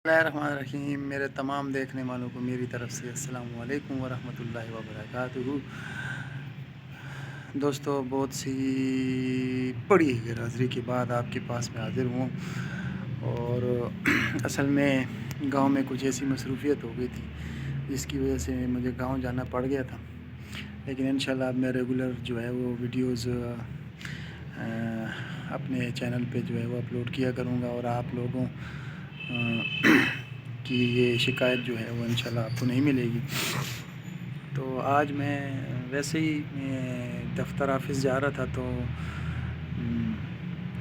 بسم اللہ الرحمن الرحیم۔ میرے تمام دیکھنے والوں کو میری طرف سے السلام علیکم ورحمۃ اللہ وبرکاتہ۔ دوستو، بہت سی بڑی غیر حاضری کے بعد آپ کے پاس میں حاضر ہوں، اور اصل میں گاؤں میں کچھ ایسی مصروفیت ہو گئی تھی جس کی وجہ سے مجھے گاؤں جانا پڑ گیا تھا، لیکن انشاءاللہ اب میں ریگولر جو ہے وہ ویڈیوز اپنے چینل پہ جو ہے وہ اپلوڈ کیا کروں گا، اور آپ لوگوں کی یہ شکایت جو ہے وہ انشاءاللہ آپ کو نہیں ملے گی۔ تو آج میں ویسے ہی دفتر آفس جا رہا تھا، تو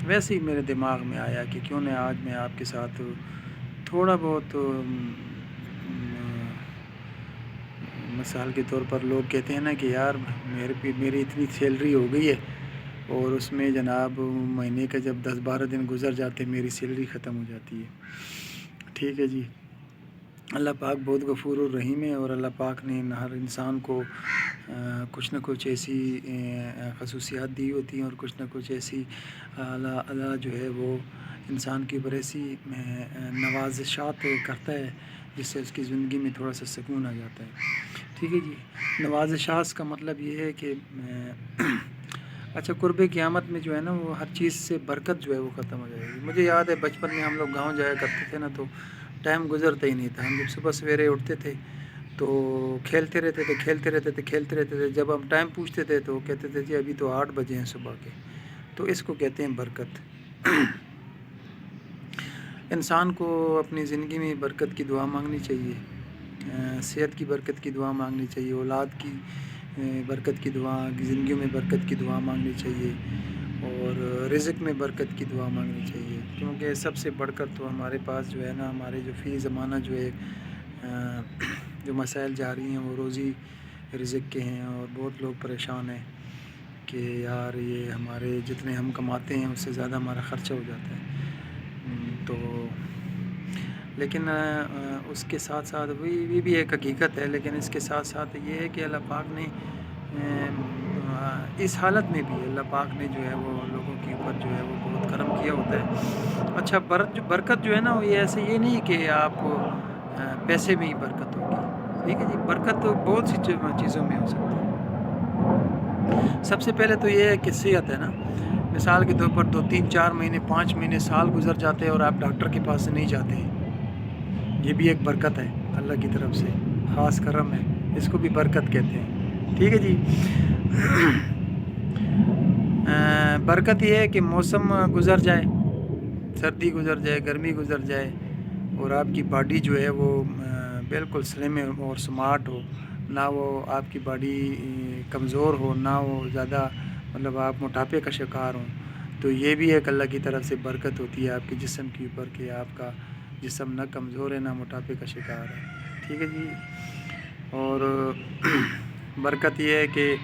ویسے ہی میرے دماغ میں آیا کہ کیوں نہ آج میں آپ کے ساتھ تھوڑا بہت مثال کے طور پر لوگ کہتے ہیں نا کہ یار میری اتنی سیلری ہو گئی ہے، اور اس میں جناب مہینے کا جب 10-12 دن گزر جاتے میری سیلری ختم ہو جاتی ہے۔ ٹھیک ہے جی، اللہ پاک بہت غفور الرحیم ہے، اور اللہ پاک نے ہر انسان کو کچھ نہ کچھ ایسی خصوصیات دی ہوتی ہیں، اور کچھ نہ کچھ ایسی اللہ جو ہے وہ انسان کے اوپر ایسی نوازشات کرتا ہے جس سے اس کی زندگی میں تھوڑا سا سکون آ جاتا ہے۔ ٹھیک ہے جی، نوازشات کا مطلب یہ ہے کہ اچھا، قرب قیامت میں جو ہے نا وہ ہر چیز سے برکت جو ہے وہ ختم ہو جائے گی۔ مجھے یاد ہے بچپن میں ہم لوگ گاؤں جایا کرتے تھے نا، تو ٹائم گزرتا ہی نہیں تھا۔ ہم جب صبح سویرے اٹھتے تھے تو کھیلتے رہتے تھے۔ جب ہم ٹائم پوچھتے تھے تو کہتے تھے جی ابھی تو 8 بجے ہیں صبح کے۔ تو اس کو کہتے ہیں برکت۔ انسان کو اپنی زندگی میں برکت کی دعا مانگنی چاہیے، صحت کی برکت کی دعا مانگنی چاہیے، اولاد کی برکت کی دعا، زندگی میں برکت کی دعا مانگنی چاہیے، اور رزق میں برکت کی دعا مانگنی چاہیے، کیونکہ سب سے بڑھ کر تو ہمارے پاس جو ہے نا، ہمارے جو فی زمانہ جو ہے جو مسائل جاری ہیں وہ روزی رزق کے ہیں، اور بہت لوگ پریشان ہیں کہ یار یہ ہمارے جتنے ہم کماتے ہیں اس سے زیادہ ہمارا خرچہ ہو جاتا ہے۔ تو لیکن اس کے ساتھ ساتھ یہ بھی ایک حقیقت ہے، لیکن اس کے ساتھ ساتھ یہ ہے کہ اللہ پاک نے اس حالت میں بھی اللہ پاک نے جو ہے وہ لوگوں کے اوپر جو ہے وہ بہت کرم کیا ہوتا ہے۔ اچھا، برکت جو ہے نا وہ ایسے یہ نہیں کہ آپ پیسے میں ہی برکت ہوگی۔ ٹھیک ہے جی، برکت بہت سی چیزوں میں ہو سکتی ہے۔ سب سے پہلے تو یہ ہے کہ صحت ہے نا، مثال کے طور پر 2-3-4 مہینے 5 مہینے سال گزر جاتے ہیں اور آپ ڈاکٹر کے پاس نہیں جاتے ہیں، یہ بھی ایک برکت ہے اللہ کی طرف سے، خاص کرم ہے، اس کو بھی برکت کہتے ہیں۔ ٹھیک ہے جی، برکت یہ ہے کہ موسم گزر جائے، سردی گزر جائے، گرمی گزر جائے، اور آپ کی باڈی جو ہے وہ بالکل سلم اور سمارٹ ہو، نہ وہ آپ کی باڈی کمزور ہو، نہ وہ زیادہ مطلب آپ موٹاپے کا شکار ہوں، تو یہ بھی ایک اللہ کی طرف سے برکت ہوتی ہے آپ کے جسم کے اوپر کہ آپ کا جسم نہ کمزور ہے نہ موٹاپے کا شکار ہے۔ ٹھیک ہے جی، اور برکت یہ ہے کہ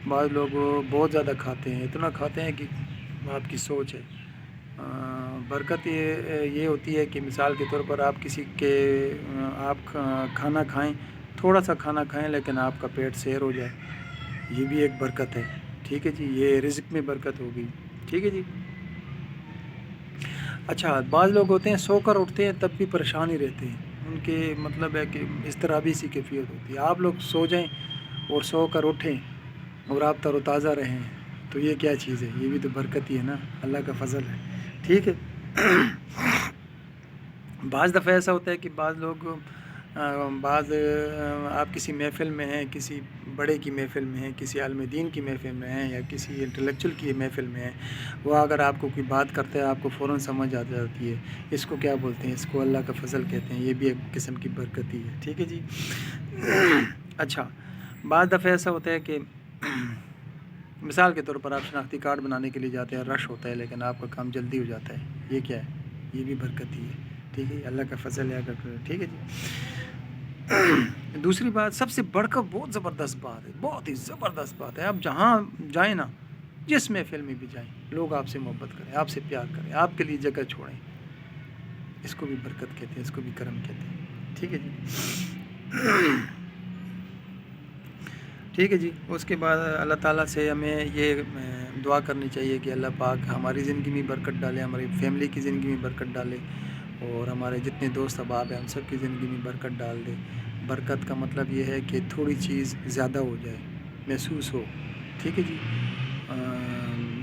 بعض لوگ بہت زیادہ کھاتے ہیں، اتنا کھاتے ہیں کہ آپ کی سوچ ہے۔ برکت یہ ہوتی ہے کہ مثال کے طور پر آپ آپ کھانا کھائیں، تھوڑا سا کھانا کھائیں لیکن آپ کا پیٹ سیر ہو جائے، یہ بھی ایک برکت ہے۔ ٹھیک ہے جی، یہ رزق میں برکت ہوگی۔ ٹھیک ہے جی، اچھا، بعض لوگ ہوتے ہیں سو کر اٹھتے ہیں تب بھی پریشان ہی رہتے ہیں، ان کے مطلب ہے کہ اضطرابی سی کیفیت ہوتی ہے۔ آپ لوگ سو جائیں اور سو کر اٹھیں اور آپ تر و تازہ رہیں، تو یہ کیا چیز ہے؟ یہ بھی تو برکت ہی ہے نا، اللہ کا فضل ہے۔ ٹھیک ہے، بعض دفعہ ایسا ہوتا ہے کہ آپ کسی محفل میں ہیں، کسی بڑے کی محفل میں ہیں، کسی عالم دین کی محفل میں ہیں، یا کسی انٹلیکچوئل کی محفل میں ہیں، وہ اگر آپ کو کوئی بات کرتا ہے آپ کو فوراً سمجھ آ جاتی ہے، اس کو کیا بولتے ہیں؟ اس کو اللہ کا فضل کہتے ہیں، یہ بھی ایک قسم کی برکت ہی ہے۔ ٹھیک ہے جی، اچھا، بعض دفعہ ایسا ہوتا ہے کہ مثال کے طور پر آپ شناختی کارڈ بنانے کے لیے جاتے ہیں، رش ہوتا ہے لیکن آپ کا کام جلدی ہو جاتا ہے، یہ کیا ہے؟ یہ بھی برکت ہی ہے۔ ٹھیک ہے، اللہ کا فضل ہے۔ ٹھیک ہے جی، دوسری بات سب سے بڑھ کر بہت زبردست بات ہے، بہت ہی زبردست بات ہے، آپ جہاں جائیں نا، جس محفل میں بھی جائیں، لوگ آپ سے محبت کریں، آپ سے پیار کریں، آپ کے لیے جگہ چھوڑیں، اس کو بھی برکت کہتے ہیں، اس کو بھی کرم کہتے ہیں۔ ٹھیک ہے جی، ٹھیک ہے جی، اس کے بعد اللہ تعالیٰ سے ہمیں یہ دعا کرنی چاہیے کہ اللہ پاک ہماری زندگی میں برکت ڈالے، ہماری فیملی کی زندگی میں برکت ڈالے، اور ہمارے جتنے دوست احباب ہیں ان سب کی زندگی میں برکت ڈال دے۔ برکت کا مطلب یہ ہے کہ تھوڑی چیز زیادہ ہو جائے، محسوس ہو، ٹھیک ہے جی۔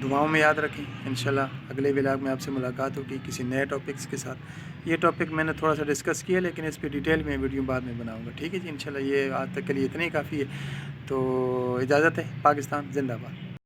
دعاؤں میں یاد رکھیں، انشاءاللہ اگلے ولاگ میں آپ سے ملاقات ہوگی کسی نئے ٹاپکس کے ساتھ۔ یہ ٹاپک میں نے تھوڑا سا ڈسکس کیا، لیکن اس پہ ڈیٹیل میں ویڈیو بعد میں بناؤں گا، ٹھیک ہے جی۔ انشاءاللہ یہ آج تک کے لیے اتنا ہی کافی ہے، تو اجازت ہے۔ پاکستان زندہ باد۔